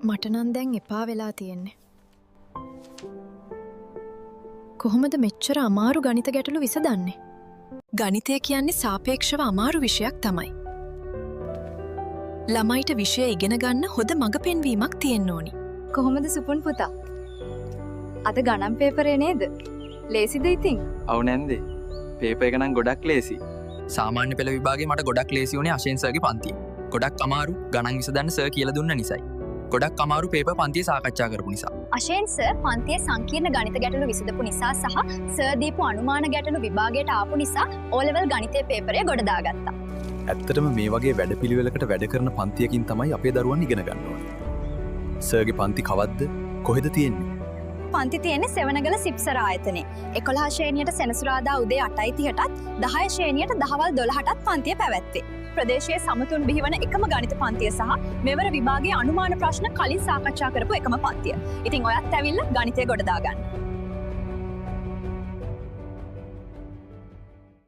මට නම් දැන් එපා වෙලා තියෙන්නේ. කොහොමද මෙච්චර අමාරු ගණිත ගැටලු විසඳන්නේ? ගණිතය කියන්නේ සාපේක්ෂව අමාරු විෂයක් තමයි. ළමයිට විෂය ඉගෙන ගන්න හොඳ මඟ පෙන්වීමක් තියෙන්න ඕනි. කොහොමද සුපුන් පුතා? අද ගණන් පේපරේ නේද? ලේසිද ඉතින්? ඔව් නැන්දේ. පේපර් එක නම් ගොඩක් ලේසි. සාමාන්‍ය පෙළ විභාගේ මට ගොඩක් ලේසි වුණේ අශේන් සර්ගේ පන්තිය. ගොඩක් අමාරු ගණන් විසඳන්න සර් කියලා දුන්න නිසායි. ගොඩක් අමාරු පේපර් පන්තියේ සාකච්ඡා කරපු නිසා. අශේන් සර් පන්තියේ සංකීර්ණ ගණිත ගැටලු විසඳපු නිසා සහ සර් දීපු අනුමාන ගැටලු විභාගයට ආපු නිසා O level ගණිතයේ පේපරය ගොඩ දාගත්තා. ඇත්තටම මේ වගේ වැඩපිළිවෙලකට වැඩ කරන පන්තියකින් තමයි අපේ දරුවන් ඉගෙන ගන්න ඕනේ. සර්ගේ පන්ති කවද්ද? කොහෙද තියෙන්නේ? පන්ති තියෙන්නේ සෙවණගල සිප්සර ආයතනයේ. 11 ශ්‍රේණියට සෙනසුරාදා උදේ 8:30ටත් 10 ශ්‍රේණියට දහවල් 12ටත් පන්තිය පැවැත්වේ. ප්‍රදේශයේ සමතුන් බිහිවන එකම ගණිත පන්තිය සහ මෙවර විභාගයේ අනුමාන ප්‍රශ්න කලින් සාකච්ඡා කරපු එකම පන්තිය. ඉතින් ඔයත් ඇවිල්ලා ගණිතය ගොඩ දාගන්න.